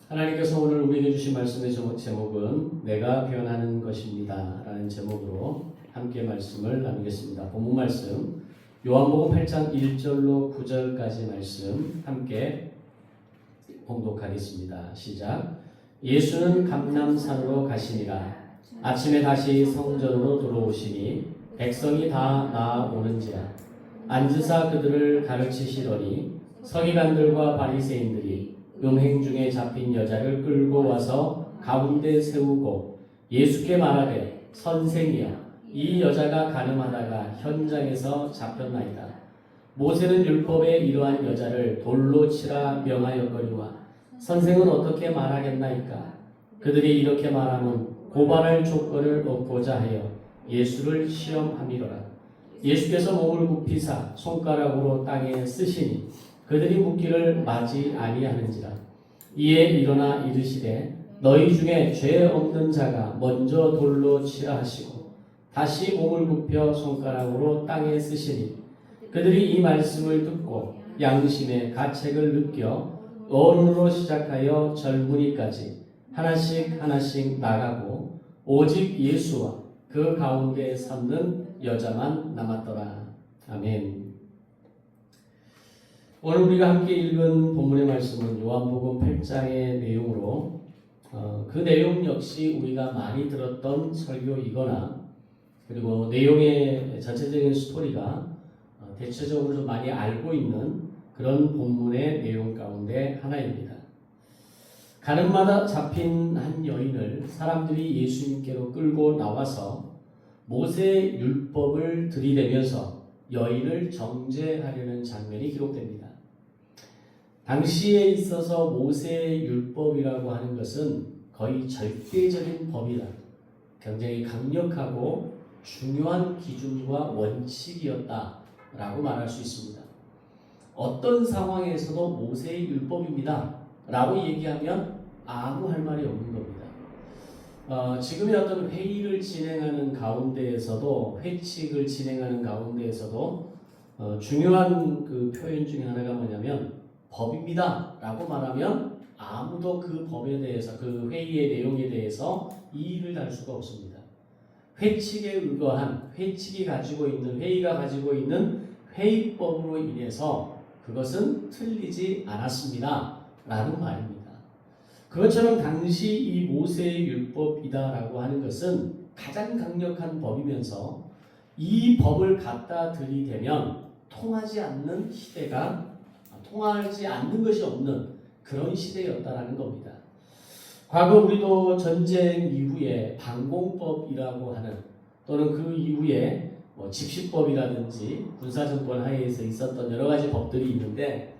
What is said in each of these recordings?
하나님께서 오늘 우리에게 주신 말씀의 제목은 내가 변하는 것입니다 라는 제목으로 함께 말씀을 나누겠습니다. 본문 말씀 요한복음 8장 1절로 9절까지 말씀 함께 봉독하겠습니다. 시작. 예수는 감람산으로 가시니라. 아침에 다시 성전으로 들어오시니 백성이 다 나아오는지라. 앉으사 그들을 가르치시더니 서기관들과 바리새인들이 음행 중에 잡힌 여자를 끌고 와서 가운데 세우고 예수께 말하되 선생이여 이 여자가 간음하다가 현장에서 잡혔나이다. 모세는 율법에 이러한 여자를 돌로 치라 명하였거니와 선생은 어떻게 말하겠나이까. 그들이 이렇게 말하면 고발할 조건을 얻고자 하여 예수를 시험함이로라. 예수께서 몸을 굽히사 손가락으로 땅에 쓰시니 그들이 묻기를 마지 아니하는지라. 이에 일어나 이르시되 너희 중에 죄 없는 자가 먼저 돌로 치라 하시고 다시 몸을 굽혀 손가락으로 땅에 쓰시니 그들이 이 말씀을 듣고 양심의 가책을 느껴 어른으로 시작하여 젊은이까지 하나씩 나가고 오직 예수와 그 가운데 섰는 여자만 남았더라. 아멘. 오늘 우리가 함께 읽은 본문의 말씀은 요한복음 8장의 내용으로 그 내용 역시 우리가 많이 들었던 설교이거나 그리고 내용의 전체적인 스토리가 대체적으로 좀 많이 알고 있는 그런 본문의 내용 가운데 하나입니다. 가늠마다 잡힌 한 여인을 사람들이 예수님께로 끌고 나와서 모세 율법을 들이대면서 여인을 정죄하려는 장면이 기록됩니다. 당시에 있어서 모세 율법이라고 하는 것은 거의 절대적인 법이다. 굉장히 강력하고 중요한 기준과 원칙이었다라고 말할 수 있습니다. 어떤 상황에서도 모세의 율법입니다 라고 얘기하면 아무 할 말이 없는 겁니다. 지금의 어떤 회의를 진행하는 가운데에서도 회칙을 진행하는 가운데에서도 중요한 그 표현 중에 하나가 뭐냐면 법입니다 라고 말하면 아무도 그 법에 대해서 그 회의의 내용에 대해서 이의를 달 수가 없습니다. 회칙에 의거한 회의가 가지고 있는 회의법으로 인해서 그것은 틀리지 않았습니다 라는 말입니다. 그것처럼 당시 이 모세의 율법이다라고 하는 것은 가장 강력한 법이면서 이 법을 갖다 들이대면 통하지 않는 것이 없는 그런 시대였다라는 겁니다. 과거 우리도 전쟁 이후에 방공법이라고 하는 또는 그 이후에 집시법이라든지 군사정권 하에서 있었던 여러 가지 법들이 있는데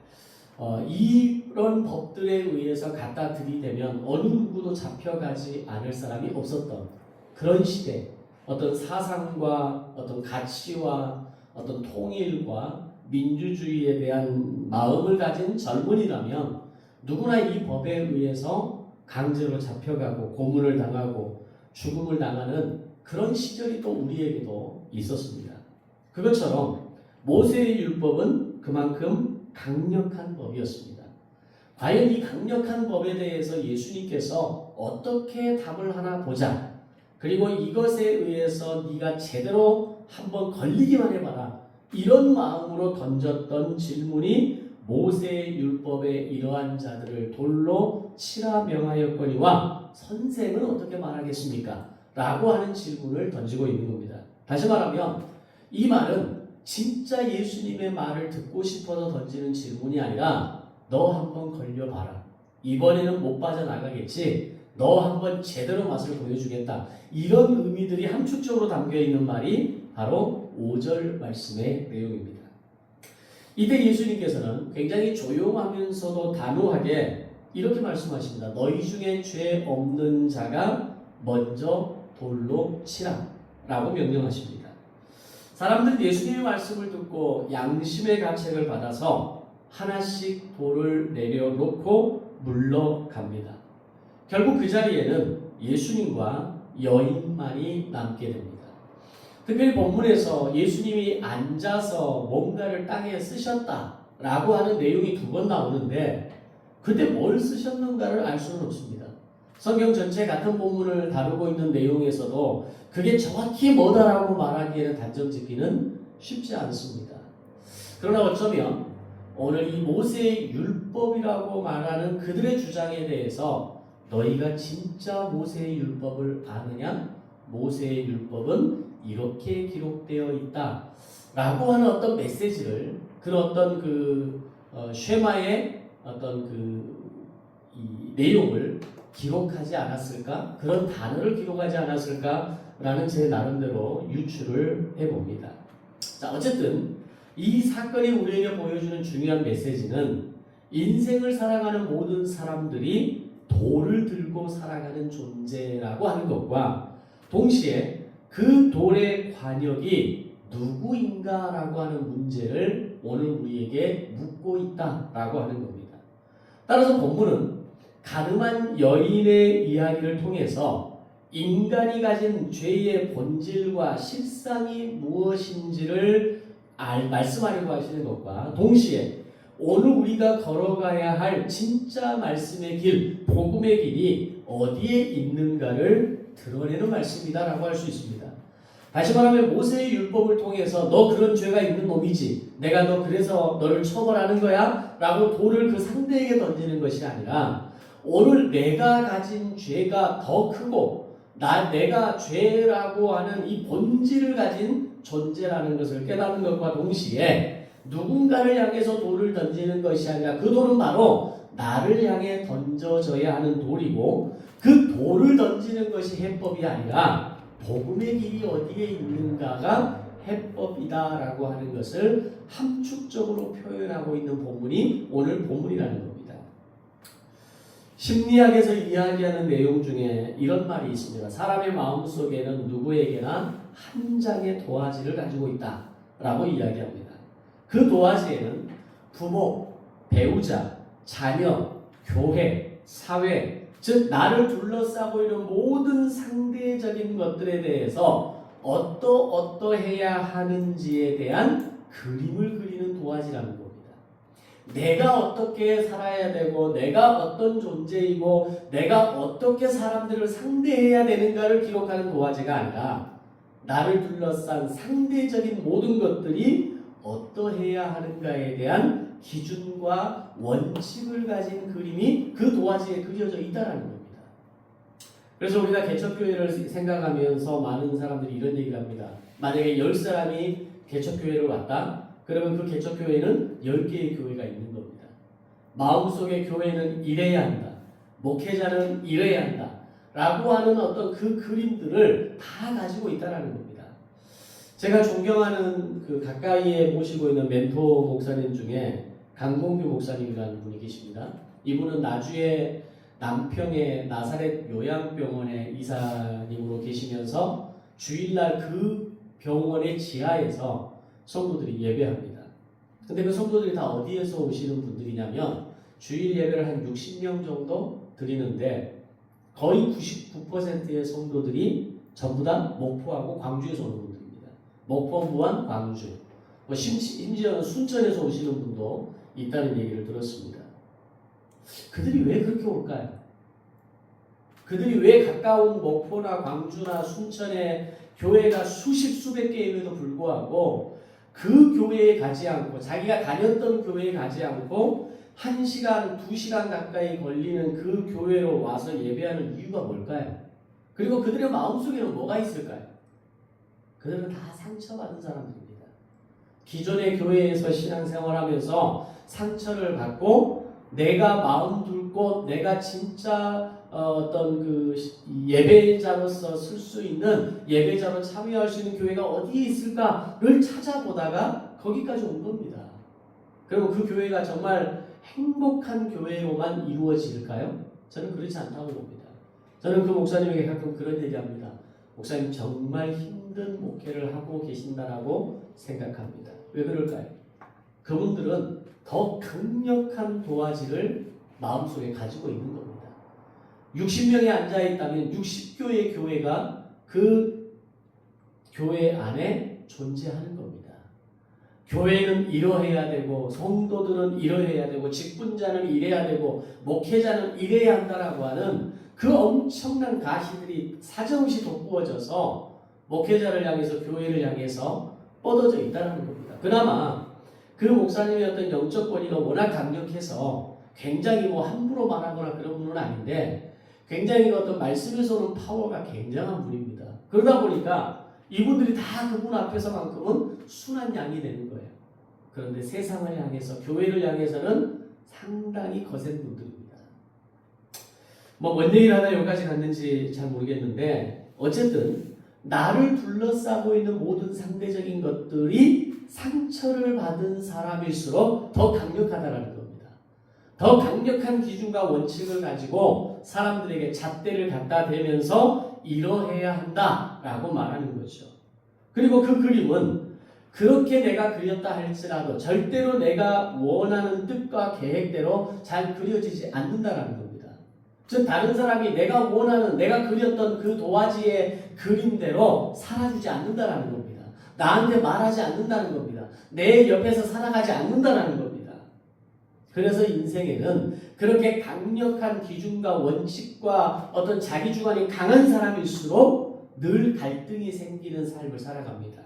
이런 법들에 의해서 갖다 들이대면 어느 누구도 잡혀가지 않을 사람이 없었던 그런 시대, 어떤 사상과 어떤 가치와 어떤 통일과 민주주의에 대한 마음을 가진 젊은이라면 누구나 이 법에 의해서 강제로 잡혀가고 고문을 당하고 죽음을 당하는 그런 시절이 또 우리에게도 있었습니다. 그것처럼 모세의 율법은 그만큼 강력한 법이었습니다. 과연 이 강력한 법에 대해서 예수님께서 어떻게 답을 하나 보자. 그리고 이것에 의해서 네가 제대로 한번 걸리기만 해봐라. 이런 마음으로 던졌던 질문이 모세의 율법에 이러한 자들을 돌로 치라 명하였거니와 선생은 어떻게 말하겠습니까? 라고 하는 질문을 던지고 있는 겁니다. 다시 말하면 이 말은 진짜 예수님의 말을 듣고 싶어서 던지는 질문이 아니라 너 한번 걸려봐라. 이번에는 못 빠져나가겠지. 너 한번 제대로 맛을 보여주겠다. 이런 의미들이 함축적으로 담겨있는 말이 바로 5절 말씀의 내용입니다. 이때 예수님께서는 굉장히 조용하면서도 단호하게 이렇게 말씀하십니다. 너희 중에 죄 없는 자가 먼저 돌로 치라 라고 명령하십니다. 사람들은 예수님의 말씀을 듣고 양심의 가책을 받아서 하나씩 돌을 내려놓고 물러갑니다. 결국 그 자리에는 예수님과 여인만이 남게 됩니다. 특별히 본문에서 예수님이 앉아서 뭔가를 땅에 쓰셨다라고 하는 내용이 2번 나오는데 그때 뭘 쓰셨는가를 알 수는 없습니다. 성경 전체 같은 본문을 다루고 있는 내용에서도 그게 정확히 뭐다라고 말하기에는 단정 짓기는 쉽지 않습니다. 그러나 어쩌면 오늘 이 모세의 율법이라고 말하는 그들의 주장에 대해서 너희가 진짜 모세의 율법을 아느냐? 모세의 율법은 이렇게 기록되어 있다 라고 하는 어떤 메시지를, 그런 어떤 쉐마의 어떤 이 내용을 기록하지 않았을까? 그런 단어를 기록하지 않았을까? 라는 제 나름대로 유추를 해봅니다. 자, 어쨌든 이 사건이 우리에게 보여주는 중요한 메시지는 인생을 살아가는 모든 사람들이 돌을 들고 살아가는 존재라고 하는 것과 동시에 그 돌의 관역이 누구인가라고 하는 문제를 오늘 우리에게 묻고 있다라고 하는 겁니다. 따라서 본문은 가늠한 여인의 이야기를 통해서 인간이 가진 죄의 본질과 실상이 무엇인지를 말씀하려고 하시는 것과 동시에 오늘 우리가 걸어가야 할 진짜 말씀의 길, 복음의 길이 어디에 있는가를 드러내는 말씀이다라고 할 수 있습니다. 다시 말하면 모세의 율법을 통해서 너 그런 죄가 있는 놈이지, 내가 너 그래서 너를 처벌하는 거야 라고 돌을 그 상대에게 던지는 것이 아니라 오늘 내가 가진 죄가 더 크고 내가 죄라고 하는 이 본질을 가진 존재라는 것을 깨닫는 것과 동시에 누군가를 향해서 돌을 던지는 것이 아니라 그 돌은 바로 나를 향해 던져져야 하는 돌이고, 그 돌을 던지는 것이 해법이 아니라 복음의 길이 어디에 있는가가 해법이다라고 하는 것을 함축적으로 표현하고 있는 본문이 오늘 본문이라는 겁니다. 심리학에서 이야기하는 내용 중에 이런 말이 있습니다. 사람의 마음속에는 누구에게나 한 장의 도화지를 가지고 있다라고 이야기합니다. 그 도화지에는 부모, 배우자, 자녀, 교회, 사회, 즉 나를 둘러싸고 있는 모든 상대적인 것들에 대해서 어떠해야 하는지에 대한 그림을 그리는 도화지라는 겁니다. 내가 어떻게 살아야 되고 내가 어떤 존재이고 내가 어떻게 사람들을 상대해야 되는가를 기록하는 도화지가 아니라 나를 둘러싼 상대적인 모든 것들이 어떠해야 하는가에 대한 기준과 원칙을 가진 그림이 그 도화지에 그려져 있다는 겁니다. 그래서 우리가 개척교회를 생각하면서 많은 사람들이 이런 얘기를 합니다. 만약에 10사람이 개척교회를 왔다. 그러면 그 개척교회는 10개의 교회가 있는 겁니다. 마음속에 교회는 이래야 한다. 목회자는 이래야 한다. 라고 하는 어떤 그 그림들을 다 가지고 있다는 겁니다. 제가 존경하는 가까이에 모시고 있는 멘토 목사님 중에 강봉규 목사님이라는 분이 계십니다. 이분은 나주의 남평의 나사렛 요양병원의 이사님으로 계시면서 주일날 그 병원의 지하에서 성도들이 예배합니다. 근데 그 성도들이 다 어디에서 오시는 분들이냐면 주일 예배를 한 60명 정도 드리는데 거의 99%의 성도들이 전부 다 목포하고 광주에서 오는 분들입니다. 목포, 무안, 광주, 심지어는 순천에서 오시는 분도 있다는 얘기를 들었습니다. 그들이 왜 그렇게 올까요? 그들이 왜 가까운 목포나 광주나 순천에 교회가 수백 개임에도 불구하고 그 교회에 가지 않고 자기가 다녔던 교회에 가지 않고 1시간, 2시간 가까이 걸리는 그 교회로 와서 예배하는 이유가 뭘까요? 그리고 그들의 마음속에는 뭐가 있을까요? 그들은 다 상처받은 사람들입니다. 기존의 교회에서 신앙생활하면서 상처를 받고 내가 마음 둘고 내가 진짜 어떤 예배자로서 쓸 수 있는, 예배자로 참여할 수 있는 교회가 어디에 있을까를 찾아보다가 거기까지 온 겁니다. 그리고 그 교회가 정말 행복한 교회로만 이루어질까요? 저는 그렇지 않다고 봅니다. 저는 그 목사님에게 가끔 그런 얘기합니다. 목사님 정말 힘든 목회를 하고 계신다라고 생각합니다. 왜 그럴까요? 그분들은 더 강력한 도화지를 마음속에 가지고 있는 겁니다. 60명이 앉아있다면 60교의 교회가 그 교회 안에 존재하는 겁니다. 교회는 이러해야 되고 성도들은 이러해야 되고 직분자는 이래야 되고 목회자는 이래야 한다라고 하는 그 엄청난 가시들이 사정없이 돋구어져서 목회자를 향해서 교회를 향해서 뻗어져 있다는 겁니다. 그나마 그 목사님의 어떤 영적 권위가 워낙 강력해서 굉장히 뭐 함부로 말하거나 그런 분은 아닌데 굉장히 어떤 말씀에서 오는 파워가 굉장한 분입니다. 그러다 보니까 이분들이 다 그분 앞에서만큼은 순한 양이 되는 거예요. 그런데 세상을 향해서 교회를 향해서는 상당히 거센 분들입니다. 뭐 뭔 얘기를 하다 여기까지 갔는지 잘 모르겠는데 어쨌든 나를 둘러싸고 있는 모든 상대적인 것들이 상처를 받은 사람일수록 더 강력하다는 겁니다. 더 강력한 기준과 원칙을 가지고 사람들에게 잣대를 갖다 대면서 이러해야 한다라고 말하는 거죠. 그리고 그 그림은 그렇게 내가 그렸다 할지라도 절대로 내가 원하는 뜻과 계획대로 잘 그려지지 않는다라는 겁니다. 즉 다른 사람이 내가 원하는 내가 그렸던 그 도화지의 그림대로 살아주지 않는다라는 겁니다. 나한테 말하지 않는다는 겁니다. 내 옆에서 살아가지 않는다라는 겁니다. 그래서 인생에는 그렇게 강력한 기준과 원칙과 어떤 자기 주관이 강한 사람일수록 늘 갈등이 생기는 삶을 살아갑니다.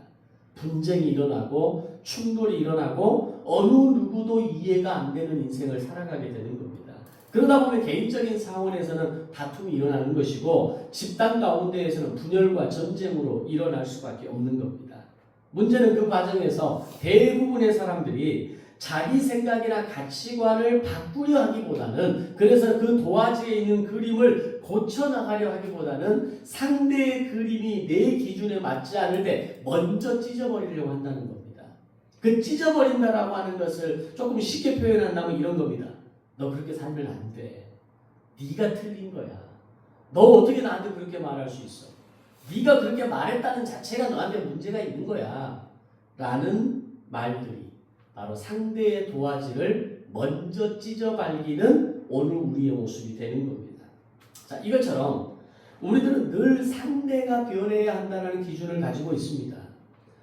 분쟁이 일어나고 충돌이 일어나고 어느 누구도 이해가 안 되는 인생을 살아가게 되는 겁니다. 그러다 보면 개인적인 상황에서는 다툼이 일어나는 것이고 집단 가운데에서는 분열과 전쟁으로 일어날 수밖에 없는 겁니다. 문제는 그 과정에서 대부분의 사람들이 자기 생각이나 가치관을 바꾸려 하기보다는 그래서 그 도화지에 있는 그림을 고쳐나가려 하기보다는 상대의 그림이 내 기준에 맞지 않을 때 먼저 찢어버리려고 한다는 겁니다. 그 찢어버린다라고 하는 것을 조금 쉽게 표현한다면 이런 겁니다. 너 그렇게 살면 안 돼. 네가 틀린 거야. 너 어떻게 나한테 그렇게 말할 수 있어? 네가 그렇게 말했다는 자체가 너한테 문제가 있는 거야. 라는 말들이 바로 상대의 도화지를 먼저 찢어발기는 오늘 우리의 모습이 되는 겁니다. 자, 이것처럼 우리들은 늘 상대가 변해야 한다는 기준을 가지고 있습니다.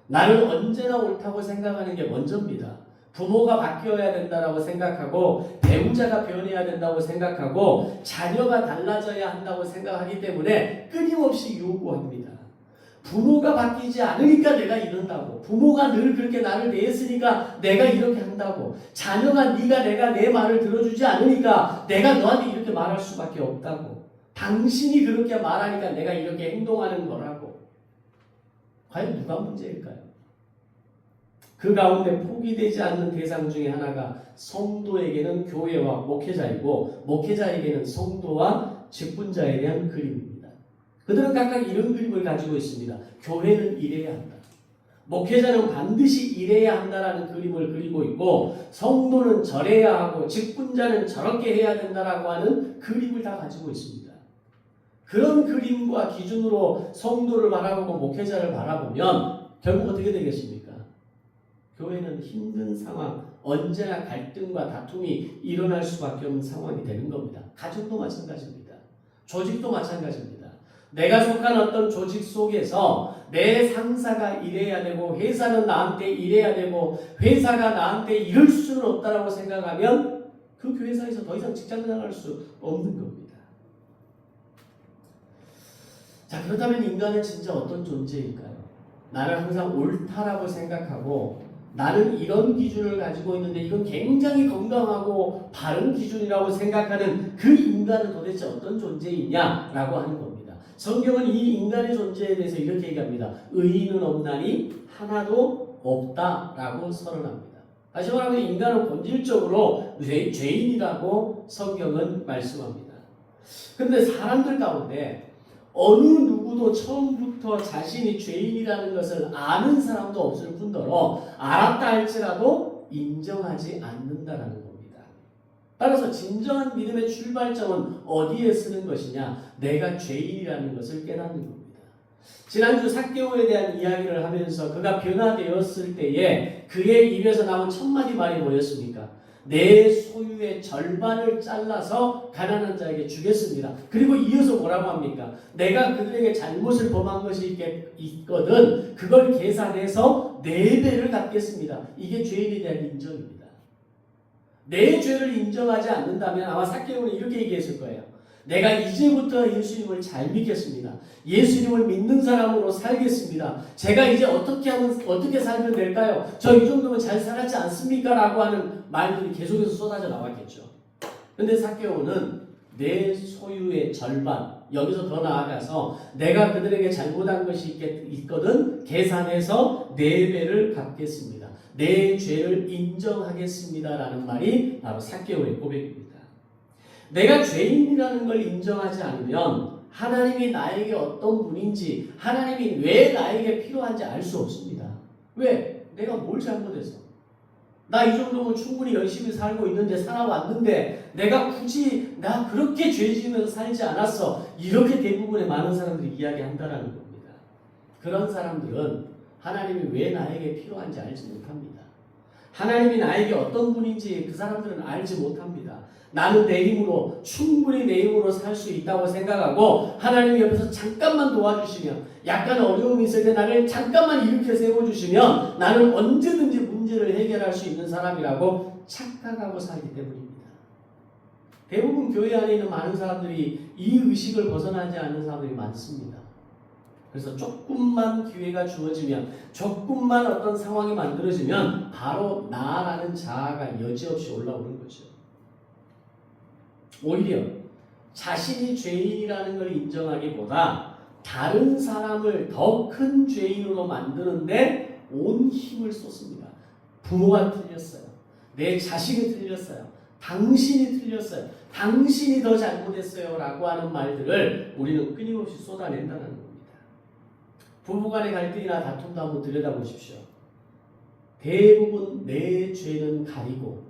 나는 언제나 옳다고 생각하는 게 먼저입니다. 부모가 바뀌어야 된다고 생각하고 배우자가 변해야 된다고 생각하고 자녀가 달라져야 한다고 생각하기 때문에 끊임없이 요구합니다. 부모가 바뀌지 않으니까 내가 이런다고, 부모가 늘 그렇게 나를 대했으니까 내가 이렇게 한다고, 자녀가 내가 내 말을 들어주지 않으니까 내가 너한테 이렇게 말할 수밖에 없다고, 당신이 그렇게 말하니까 내가 이렇게 행동하는 거라고. 과연 누가 문제일까요? 그 가운데 포기되지 않는 대상 중에 하나가 성도에게는 교회와 목회자이고 목회자에게는 성도와 직분자에 대한 그림입니다. 그들은 각각 이런 그림을 가지고 있습니다. 교회는 이래야 한다. 목회자는 반드시 이래야 한다라는 그림을 그리고 있고 성도는 저래야 하고 직분자는 저렇게 해야 된다라고 하는 그림을 다 가지고 있습니다. 그런 그림과 기준으로 성도를 바라보고 목회자를 바라보면 결국 어떻게 되겠습니까? 교회는 힘든 상황, 언제나 갈등과 다툼이 일어날 수밖에 없는 상황이 되는 겁니다. 가정도 마찬가지입니다. 조직도 마찬가지입니다. 내가 속한 어떤 조직 속에서 내 상사가 이래야 되고 회사는 나한테 이래야 되고 회사가 나한테 이럴 수는 없다라고 생각하면 그 회사에서 더 이상 직장 나갈 수 없는 겁니다. 자, 그렇다면 인간은 진짜 어떤 존재일까요? 나는 항상 옳다라고 생각하고 나는 이런 기준을 가지고 있는데 이건 굉장히 건강하고 바른 기준이라고 생각하는 그 인간은 도대체 어떤 존재이냐라고 하는 겁니다. 성경은 이 인간의 존재에 대해서 이렇게 얘기합니다. 의인은 없나니 하나도 없다라고 선언합니다. 다시 말하면 인간은 본질적으로 죄인이라고 성경은 말씀합니다. 그런데 사람들 가운데 어느 누구도 처음부터 자신이 죄인이라는 것을 아는 사람도 없을 뿐더러 알았다 할지라도 인정하지 않는다라는 겁니다. 따라서 진정한 믿음의 출발점은 어디에 쓰는 것이냐? 내가 죄인이라는 것을 깨닫는 겁니다. 지난주 삭개오에 대한 이야기를 하면서 그가 변화되었을 때에 그의 입에서 나온 첫 마디 말이 뭐였습니까? 내 소유의 절반을 잘라서 가난한 자에게 주겠습니다. 그리고 이어서 뭐라고 합니까? 내가 그들에게 잘못을 범한 것이 있거든 그걸 계산해서 4배를 갚겠습니다. 이게 죄인에 대한 인정입니다. 내 죄를 인정하지 않는다면 아마 삭개오는 이렇게 얘기했을 거예요. 내가 이제부터 예수님을 잘 믿겠습니다. 예수님을 믿는 사람으로 살겠습니다. 제가 이제 어떻게 살면 될까요? 저 이 정도면 잘 살았지 않습니까? 라고 하는 말들이 계속해서 쏟아져 나왔겠죠. 근데 삭개오는 내 소유의 절반, 여기서 더 나아가서 내가 그들에게 잘못한 것이 있거든 계산해서 4배를 갚겠습니다. 내 죄를 인정하겠습니다. 라는 말이 바로 삭개오의 고백입니다. 내가 죄인이라는 걸 인정하지 않으면 하나님이 나에게 어떤 분인지, 하나님이 왜 나에게 필요한지 알 수 없습니다. 왜? 내가 뭘 잘못해서? 나 이 정도면 충분히 열심히 살고 있는데, 살아왔는데 내가 굳이 나 그렇게 죄 지으면서 살지 않았어. 이렇게 대부분의 많은 사람들이 이야기한다라는 겁니다. 그런 사람들은 하나님이 왜 나에게 필요한지 알지 못합니다. 하나님이 나에게 어떤 분인지 그 사람들은 알지 못합니다. 나는 내 힘으로 충분히 내 힘으로 살 수 있다고 생각하고 하나님이 옆에서 잠깐만 도와주시면, 약간 어려움이 있을 때 나를 잠깐만 일으켜 세워주시면 나는 언제든지 문제를 해결할 수 있는 사람이라고 착각하고 살기 때문입니다. 대부분 교회 안에 있는 많은 사람들이 이 의식을 벗어나지 않는 사람들이 많습니다. 그래서 조금만 기회가 주어지면, 조금만 어떤 상황이 만들어지면 바로 나라는 자아가 여지없이 올라오는 거죠. 오히려 자신이 죄인이라는 걸 인정하기보다 다른 사람을 더 큰 죄인으로 만드는데 온 힘을 쏟습니다. 부모가 틀렸어요. 내 자식이 틀렸어요. 당신이 틀렸어요. 당신이 더 잘못했어요. 라고 하는 말들을 우리는 끊임없이 쏟아낸다는 겁니다. 부부간의 갈등이나 다툼도 한번 들여다보십시오. 대부분 내 죄는 가리고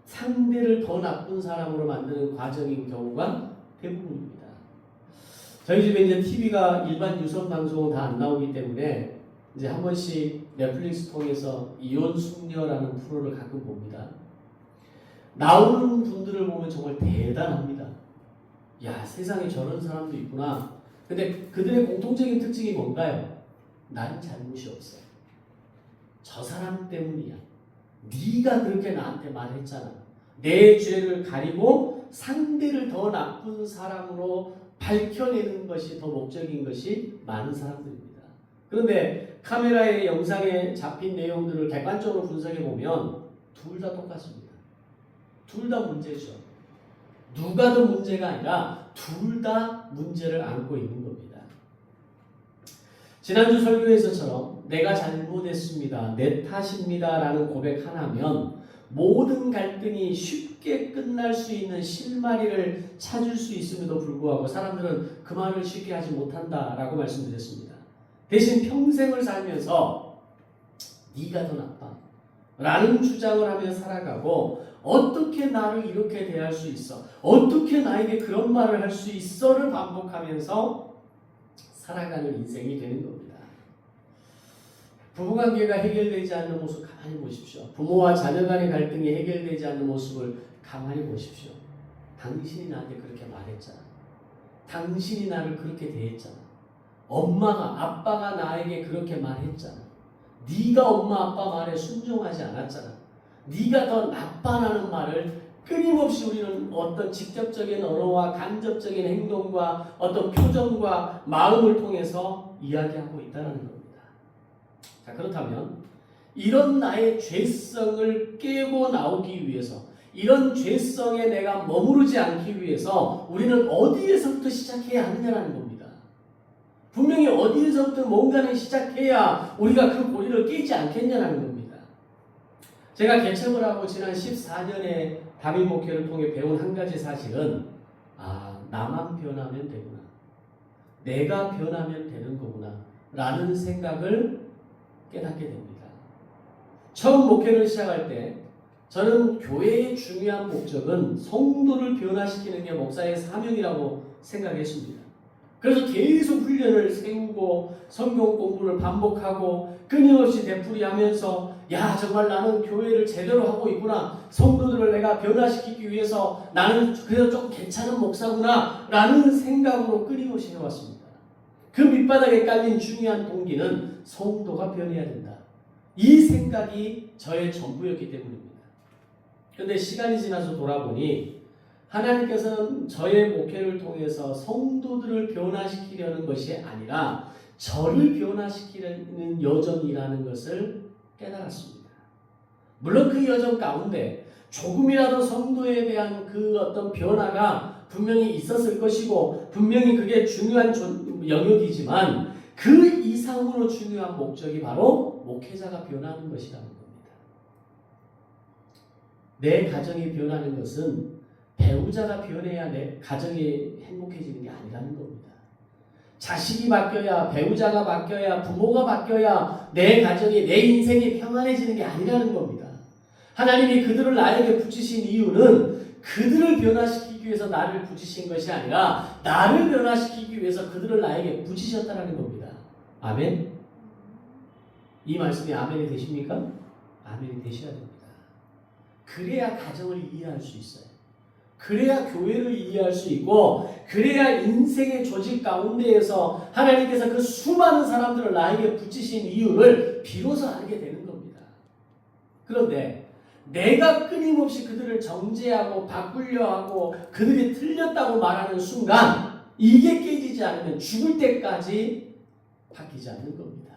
상대를 더 나쁜 사람으로 만드는 과정인 경우가 대부분입니다. 저희 집에 이제 TV가 일반 유선 방송은 다 안 나오기 때문에 이제 한 번씩 넷플릭스 통해서 이혼 숙녀라는 프로를 가끔 봅니다. 나오는 분들을 보면 정말 대단합니다. 야, 세상에 저런 사람도 있구나. 근데 그들의 공통적인 특징이 뭔가요? 난 잘못이 없어요. 저 사람 때문이야. 네가 그렇게 나한테 말했잖아. 내 죄를 가리고 상대를 더 나쁜 사람으로 밝혀내는 것이 더 목적인 것이 많은 사람들입니다. 그런데 카메라의 영상에 잡힌 내용들을 객관적으로 분석해 보면 둘 다 똑같습니다. 둘 다 문제죠. 누가 더 문제가 아니라 둘 다 문제를 안고 있는 겁니다. 지난주 설교에서처럼 내가 잘못했습니다, 내 탓입니다 라는 고백 하나면 모든 갈등이 쉽게 끝날 수 있는 실마리를 찾을 수 있음에도 불구하고 사람들은 그 말을 쉽게 하지 못한다라고 말씀드렸습니다. 대신 평생을 살면서 네가 더 나빠 라는 주장을 하며 살아가고, 어떻게 나를 이렇게 대할 수 있어, 어떻게 나에게 그런 말을 할 수 있어를 반복하면서 살아가는 인생이 되는 겁니다. 부부관계가 해결되지 않는 모습 가만히 보십시오. 부모와 자녀 간의 갈등이 해결되지 않는 모습을 가만히 보십시오. 당신이 나한테 그렇게 말했잖아. 당신이 나를 그렇게 대했잖아. 엄마가, 아빠가 나에게 그렇게 말했잖아. 네가 엄마 아빠 말에 순종하지 않았잖아. 네가 더 나빠라는 말을 끊임없이 우리는 어떤 직접적인 언어와 간접적인 행동과 어떤 표정과 마음을 통해서 이야기하고 있다는 겁니다. 자, 그렇다면 이런 나의 죄성을 깨고 나오기 위해서, 이런 죄성에 내가 머무르지 않기 위해서 우리는 어디에서부터 시작해야 하느냐는 겁니다. 분명히 어디에서부터 뭔가는 시작해야 우리가 그 고리를 깨지 않겠냐는 겁니다. 제가 개척을 하고 지난 14년의 담임 목회를 통해 배운 한 가지 사실은, 나만 변하면 되구나, 내가 변하면 되는 거구나 라는 생각을 깨닫게 됩니다. 처음 목회를 시작할 때 저는 교회의 중요한 목적은 성도를 변화시키는 게 목사의 사명이라고 생각했습니다. 그래서 계속 훈련을 세우고 성경 공부를 반복하고 끊임없이 되풀이하면서 야 정말 나는 교회를 제대로 하고 있구나. 성도들을 내가 변화시키기 위해서 나는 그래도 좀 괜찮은 목사구나 라는 생각으로 끊임없이 해왔습니다. 그 밑바닥에 깔린 중요한 동기는 성도가 변해야 된다. 이 생각이 저의 전부였기 때문입니다. 그런데 시간이 지나서 돌아보니 하나님께서는 저의 목회를 통해서 성도들을 변화시키려는 것이 아니라 저를 변화시키려는 여정이라는 것을 깨달았습니다. 물론 그 여정 가운데 조금이라도 성도에 대한 그 어떤 변화가 분명히 있었을 것이고 분명히 그게 중요한 영역이지만 그 이상으로 중요한 목적이 바로 목회자가 변하는 것이라는 겁니다. 내 가정이 변하는 것은 배우자가 변해야 내 가정이 행복해지는 게 아니라는 겁니다. 자식이 바뀌어야, 배우자가 바뀌어야, 부모가 바뀌어야 내 가정이, 내 인생이 평안해지는 게 아니라는 겁니다. 하나님이 그들을 나에게 붙이신 이유는 그들을 변화시키기 위해서 나를 붙이신 것이 아니라 나를 변화시키기 위해서 그들을 나에게 붙이셨다는 겁니다. 아멘? 이 말씀이 아멘이 되십니까? 아멘이 되셔야 됩니다. 그래야 가정을 이해할 수 있어요. 그래야 교회를 이해할 수 있고 그래야 인생의 조직 가운데에서 하나님께서 그 수많은 사람들을 나에게 붙이신 이유를 비로소 알게 되는 겁니다. 그런데 내가 끊임없이 그들을 정죄하고 바꾸려 하고 그들이 틀렸다고 말하는 순간 이게 깨지지 않으면 죽을 때까지 바뀌지 않는 겁니다.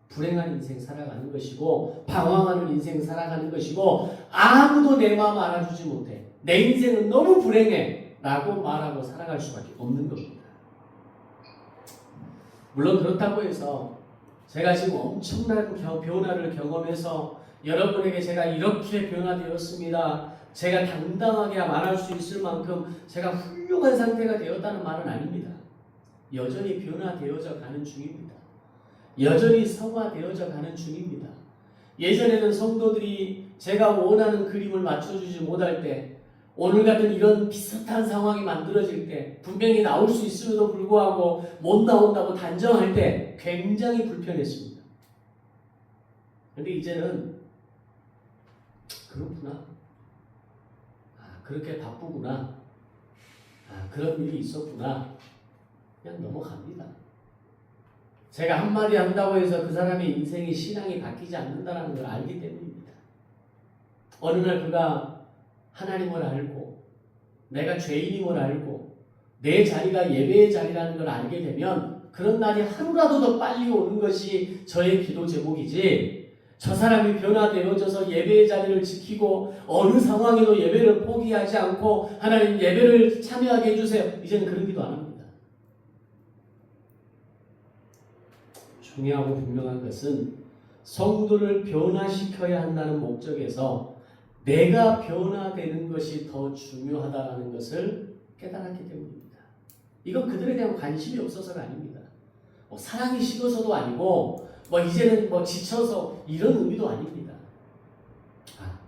불행한 인생 살아가는 것이고 방황하는 인생 살아가는 것이고 아무도 내 마음 알아주지 못해. 내 인생은 너무 불행해 라고 말하고 살아갈 수밖에 없는 겁니다. 물론 그렇다고 해서 제가 지금 엄청난 변화를 경험해서 여러분에게 제가 이렇게 변화되었습니다. 제가 당당하게 말할 수 있을 만큼 제가 훌륭한 상태가 되었다는 말은 아닙니다. 여전히 변화되어져 가는 중입니다. 여전히 성화되어져 가는 중입니다. 예전에는 성도들이 제가 원하는 그림을 맞춰주지 못할 때 오늘 같은 이런 비슷한 상황이 만들어질 때 분명히 나올 수 있음에도 불구하고 못 나온다고 단정할 때 굉장히 불편했습니다. 그런데 이제는 그렇구나. 그렇게 바쁘구나. 그런 일이 있었구나. 그냥 넘어갑니다. 제가 한마디 한다고 해서 그 사람의 인생이 신앙이 바뀌지 않는다는 걸 알기 때문입니다. 어느 날 그가 하나님을 알고 내가 죄인임을 알고 내 자리가 예배의 자리라는 걸 알게 되면 그런 날이 하루라도 더 빨리 오는 것이 저의 기도 제목이지 저 사람이 변화되어져서 예배의 자리를 지키고 어느 상황에도 예배를 포기하지 않고 하나님 예배를 참여하게 해주세요. 이제는 그런 기도 안 합니다. 중요하고 분명한 것은 성도를 변화시켜야 한다는 목적에서 내가 변화되는 것이 더 중요하다는 것을 깨달았기 때문입니다. 이건 그들에 대한 관심이 없어서가 아닙니다. 사랑이 식어서도 아니고 이제는 지쳐서 이런 의미도 아닙니다.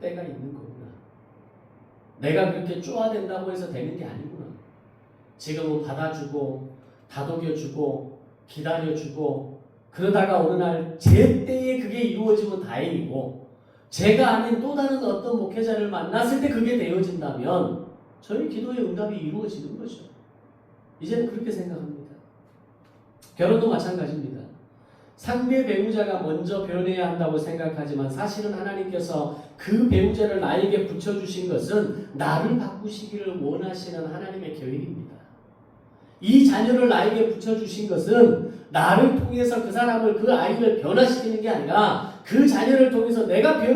때가 있는 거구나. 내가 그렇게 쪼아댄다고 해서 되는 게 아니구나. 지금은 받아주고 다독여주고 기다려주고 그러다가 어느 날 제 때에 그게 이루어지면 다행이고 제가 아닌 또 다른 어떤 목회자를 만났을 때 그게 되어진다면 저희 기도의 응답이 이루어지는 거죠. 이제는 그렇게 생각합니다. 결혼도 마찬가지입니다. 상대 배우자가 먼저 변해야 한다고 생각하지만 사실은 하나님께서 그 배우자를 나에게 붙여주신 것은 나를 바꾸시기를 원하시는 하나님의 계획입니다. 이 자녀를 나에게 붙여주신 것은 나를 통해서 그 사람을, 그 아이를 변화시키는 게 아니라 그 자녀를 통해서 나를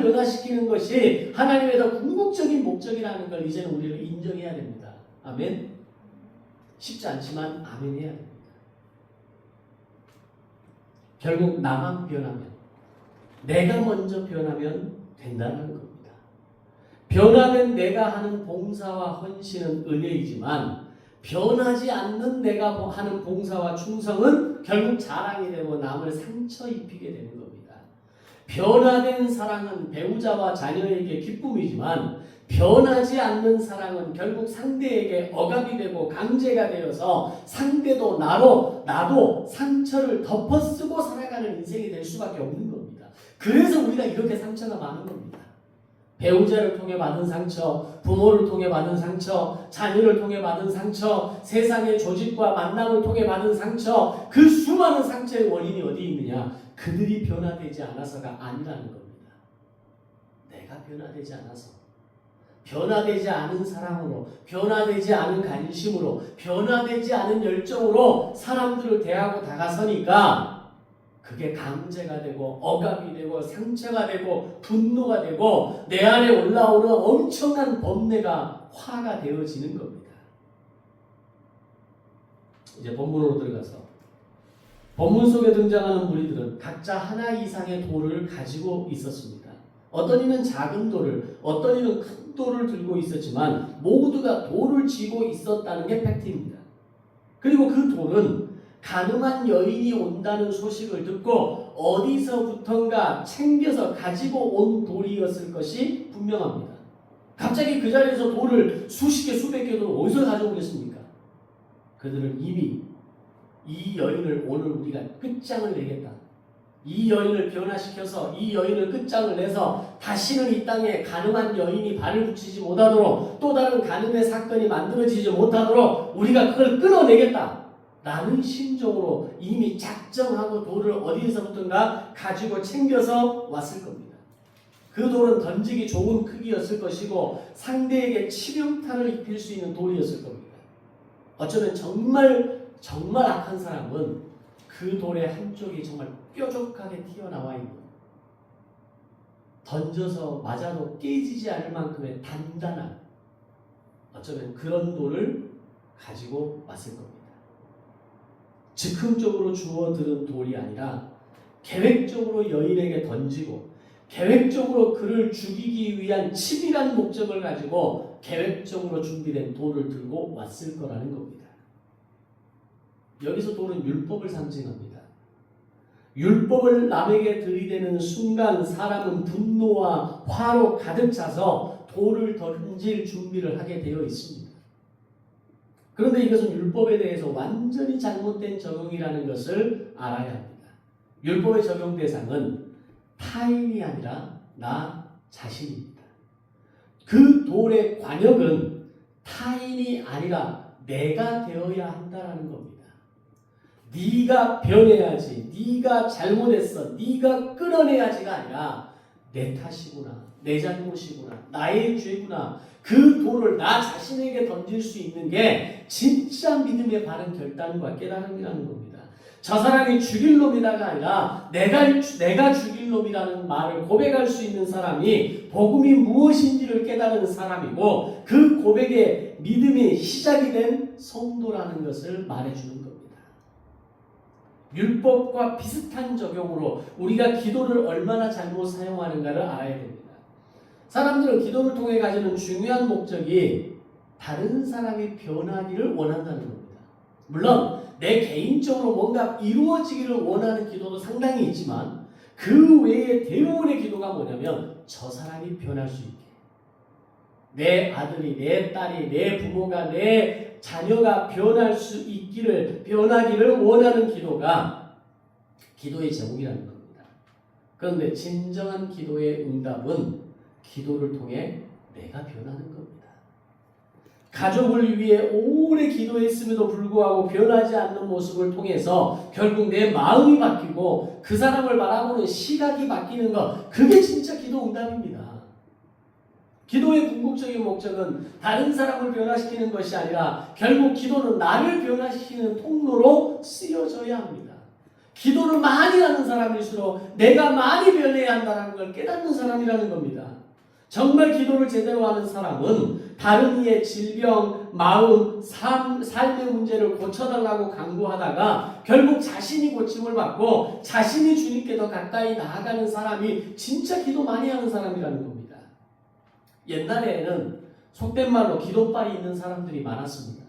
변화시키는 것이 하나님의 더 궁극적인 목적이라는 걸 이제는 우리를 인정해야 됩니다. 아멘? 쉽지 않지만 아멘 해야 됩니다. 결국 나만 변하면, 내가 먼저 변하면 된다는 겁니다. 변화된 내가 하는 봉사와 헌신은 은혜이지만 변하지 않는 내가 하는 봉사와 충성은 결국 자랑이 되고 남을 상처 입히게 되는 겁니다. 변화된 사랑은 배우자와 자녀에게 기쁨이지만 변하지 않는 사랑은 결국 상대에게 억압이 되고 강제가 되어서 상대도 나도 상처를 덮어쓰고 살아가는 인생이 될 수밖에 없는 겁니다. 그래서 우리가 이렇게 상처가 많은 겁니다. 배우자를 통해 받은 상처, 부모를 통해 받은 상처, 자녀를 통해 받은 상처, 세상의 조직과 만남을 통해 받은 상처, 그 수많은 상처의 원인이 어디 있느냐? 그들이 변화되지 않아서가 아니라는 겁니다. 내가 변화되지 않아서, 변화되지 않은 사랑으로, 변화되지 않은 관심으로, 변화되지 않은 열정으로 사람들을 대하고 다가서니까 그게 강제가 되고 억압이 되고 상처가 되고 분노가 되고 내 안에 올라오는 엄청난 번뇌가 화가 되어지는 겁니다. 이제 본문으로 들어가서 본문 속에 등장하는 무리들은 각자 하나 이상의 돌을 가지고 있었습니다. 어떤 이는 작은 돌을, 어떤 이는 큰 돌을 들고 있었지만 모두가 돌을 쥐고 있었다는 게 팩트입니다. 그리고 그 돌은 가늠한 여인이 온다는 소식을 듣고 어디서부턴가 챙겨서 가지고 온 돌이었을 것이 분명합니다. 갑자기 그 자리에서 돌을 수십 개, 수백 개도 어디서 가져오겠습니까? 그들은 이미 이 여인을 오늘 우리가 끝장을 내겠다. 이 여인을 변화시켜서 이 여인을 끝장을 내서 다시는 이 땅에 가늠한 여인이 발을 붙이지 못하도록 또 다른 가늠의 사건이 만들어지지 못하도록 우리가 그걸 끊어내겠다. 라는 심정으로 이미 작정하고 돌을 어디서부턴가 가지고 챙겨서 왔을 겁니다. 그 돌은 던지기 좋은 크기였을 것이고 상대에게 치명타를 입힐 수 있는 돌이었을 겁니다. 어쩌면 정말 악한 사람은 그 돌의 한쪽이 정말 뾰족하게 튀어나와 있는 던져서 맞아도 깨지지 않을 만큼의 단단한 어쩌면 그런 돌을 가지고 왔을 겁니다. 즉흥적으로 주워들은 돌이 아니라 계획적으로 여인에게 던지고 계획적으로 그를 죽이기 위한 치밀한 목적을 가지고 계획적으로 준비된 돌을 들고 왔을 거라는 겁니다. 여기서 돌은 율법을 상징합니다. 율법을 남에게 들이대는 순간 사람은 분노와 화로 가득 차서 돌을 던질 준비를 하게 되어 있습니다. 그런데 이것은 율법에 대해서 완전히 잘못된 적용이라는 것을 알아야 합니다. 율법의 적용 대상은 타인이 아니라 나 자신입니다. 그 돌의 관역은 타인이 아니라 내가 되어야 한다는 겁니다. 네가 변해야지, 네가 잘못했어, 네가 끊어내야지가 아니라 내 탓이구나, 내 잘못이구나, 나의 죄구나. 그 돌을 나 자신에게 던질 수 있는 게 진짜 믿음의 바른 결단과 깨달음이라는 겁니다. 저 사람이 죽일 놈이다가 아니라 내가 죽일 놈이라는 말을 고백할 수 있는 사람이 복음이 무엇인지를 깨달은 사람이고 그 고백의 믿음의 시작이 된 성도라는 것을 말해주는 겁니다. 율법과 비슷한 적용으로 우리가 기도를 얼마나 잘못 사용하는가를 알아야 됩니다. 사람들은 기도를 통해 가지는 중요한 목적이 다른 사람이 변하기를 원한다는 겁니다. 물론 내 개인적으로 뭔가 이루어지기를 원하는 기도도 상당히 있지만 그 외에 대부분의 기도가 뭐냐면 저 사람이 변할 수 있게, 내 아들이, 내 딸이, 내 부모가, 내 자녀가 변하기를 원하는 기도가 기도의 제목이라는 겁니다. 그런데 진정한 기도의 응답은 기도를 통해 내가 변하는 겁니다. 가족을 위해 오래 기도했음에도 불구하고 변하지 않는 모습을 통해서 결국 내 마음이 바뀌고 그 사람을 바라보는 시각이 바뀌는 것, 그게 진짜 기도 응답입니다. 기도의 궁극적인 목적은 다른 사람을 변화시키는 것이 아니라 결국 기도는 나를 변화시키는 통로로 쓰여져야 합니다. 기도를 많이 하는 사람일수록 내가 많이 변해야 한다는 걸 깨닫는 사람이라는 겁니다. 정말 기도를 제대로 하는 사람은 다른 이의 질병, 마음, 삶의 문제를 고쳐달라고 간구하다가 결국 자신이 고침을 받고 자신이 주님께 더 가까이 나아가는 사람이 진짜 기도 많이 하는 사람이라는 겁니다. 옛날에는 속된 말로 기도빨이 있는 사람들이 많았습니다.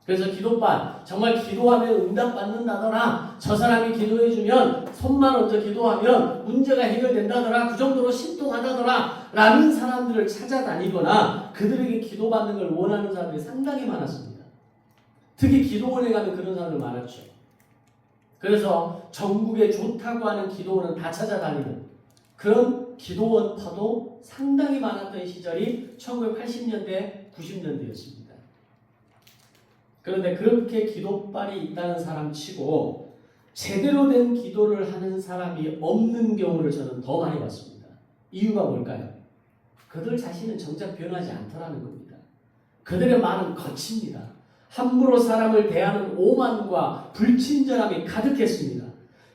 그래서 기도빨, 정말 기도하면 응답받는다더라, 저 사람이 기도해주면 손만 얹어 기도하면 문제가 해결된다더라, 그 정도로 신통하다더라 라는 사람들을 찾아다니거나 그들에게 기도받는 걸 원하는 사람들이 상당히 많았습니다. 특히 기도원에 가면 그런 사람들 많았죠. 그래서 전국에 좋다고 하는 기도원은 다 찾아다니는 그런 기도원파도 상당히 많았던 시절이 1980년대, 90년대였습니다. 그런데 그렇게 기도빨이 있다는 사람 치고 제대로 된 기도를 하는 사람이 없는 경우를 저는 더 많이 봤습니다. 이유가 뭘까요? 그들 자신은 정작 변하지 않더라는 겁니다. 그들의 말은 거칩니다. 함부로 사람을 대하는 오만과 불친절함이 가득했습니다.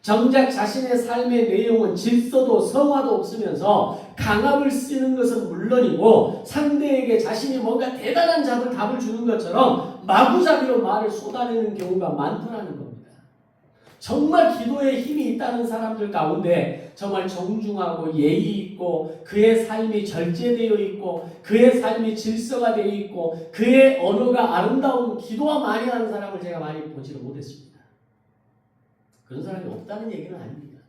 정작 자신의 삶의 내용은 질서도 성화도 없으면서 강압을 쓰는 것은 물론이고 상대에게 자신이 뭔가 대단한 답을 주는 것처럼 마구잡이로 말을 쏟아내는 경우가 많더라는 겁니다. 정말 기도에 힘이 있다는 사람들 가운데 정말 정중하고 예의 있고 그의 삶이 절제되어 있고 그의 삶이 질서가 되어 있고 그의 언어가 아름다운 기도와 많이 하는 사람을 제가 많이 보지를 못했습니다. 그런 사람이 없다는 얘기는 아닙니다.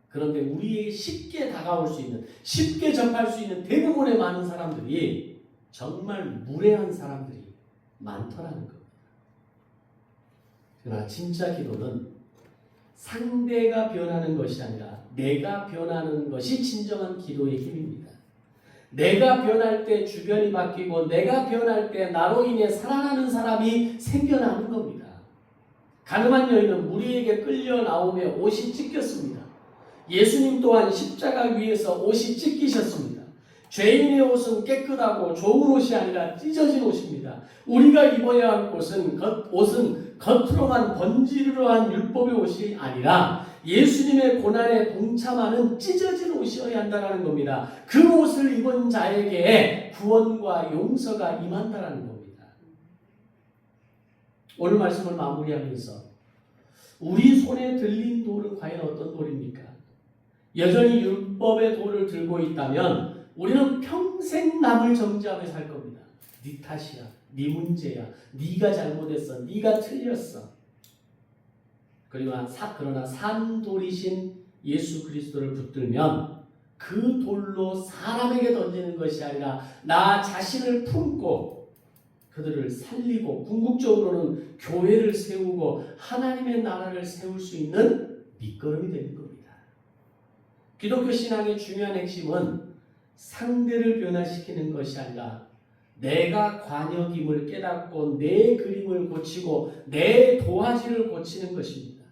그런데 우리에게 쉽게 다가올 수 있는, 쉽게 접할 수 있는 대부분의 많은 사람들이 정말 무례한 사람들이 많더라는 겁니다. 그러나 진짜 기도는 상대가 변하는 것이 아니라 내가 변하는 것이 진정한 기도의 힘입니다. 내가 변할 때 주변이 바뀌고 내가 변할 때 나로 인해 살아나는 사람이 생겨나는 겁니다. 가늠한 여인은 무리에게 끌려 나오며 옷이 찢겼습니다. 예수님 또한 십자가 위에서 옷이 찢기셨습니다. 죄인의 옷은 깨끗하고 좋은 옷이 아니라 찢어진 옷입니다. 우리가 입어야 할 옷은 겉으로만 번지르르한 율법의 옷이 아니라 예수님의 고난에 동참하는 찢어진 옷이어야 한다는 겁니다. 그 옷을 입은 자에게 구원과 용서가 임한다는 겁니다. 오늘 말씀을 마무리하면서 우리 손에 들린 돌은 과연 어떤 돌입니까? 여전히 율법의 돌을 들고 있다면 우리는 평생 남을 정죄하며 살 겁니다. 네 탓이야, 네 문제야, 네가 잘못했어, 네가 틀렸어. 그러나 산 돌이신 예수 그리스도를 붙들면 그 돌로 사람에게 던지는 것이 아니라 나 자신을 품고 그들을 살리고 궁극적으로는 교회를 세우고 하나님의 나라를 세울 수 있는 밑거름이 되는 겁니다. 기독교 신앙의 중요한 핵심은 상대를 변화시키는 것이 아니라 내가 관역임을 깨닫고 내 그림을 고치고 내 도화지를 고치는 것입니다.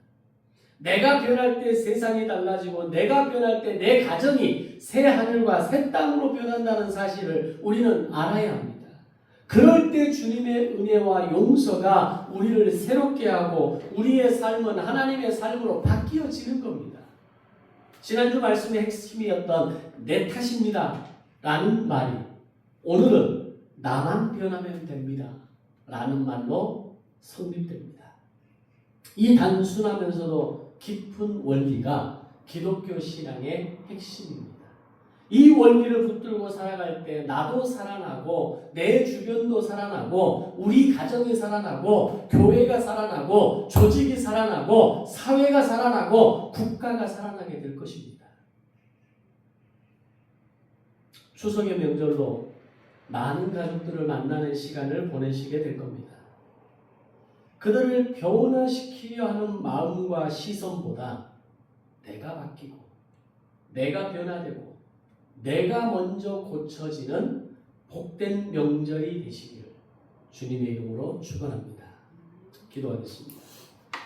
내가 변할 때 세상이 달라지고 내가 변할 때 내 가정이 새 하늘과 새 땅으로 변한다는 사실을 우리는 알아야 합니다. 그럴 때 주님의 은혜와 용서가 우리를 새롭게 하고 우리의 삶은 하나님의 삶으로 바뀌어지는 겁니다. 지난주 말씀의 핵심이었던 내 탓입니다 라는 말이 오늘은 나만 변하면 됩니다 라는 말로 성립됩니다. 이 단순하면서도 깊은 원리가 기독교 신앙의 핵심입니다. 이 원리를 붙들고 살아갈 때 나도 살아나고 내 주변도 살아나고 우리 가정이 살아나고 교회가 살아나고 조직이 살아나고 사회가 살아나고 국가가 살아나게 될 것입니다. 추석의 명절로 많은 가족들을 만나는 시간을 보내시게 될 겁니다. 그들을 변화시키려 하는 마음과 시선보다 내가 바뀌고 내가 변화되고 내가 먼저 고쳐지는 복된 명절이 되시기를 주님의 이름으로 축원합니다. 기도하겠습니다.